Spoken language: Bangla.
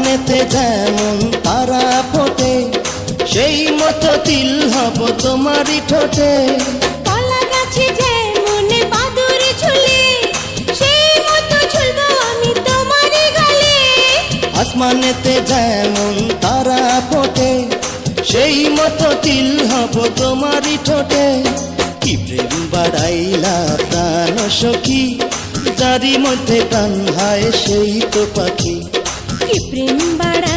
আসমানেতে যেমন তারা ফোটে সেই মতো তিল হব তোমারই ঠোঁটে। কলা গাছে যেমন বাদুর ঝুলে সেই মতো ঝুলবো আমি তোমারই গালে। আসমানেতে যেমন তারা ফোটে সেই মতো তিল হব তোমারই ঠোঁটে। কি প্রেম বাড়াইলা প্রাণ সখী, যারি মধ্যে প্রাণ হায় সেই তো পাখি। কি প্রেম বাড়া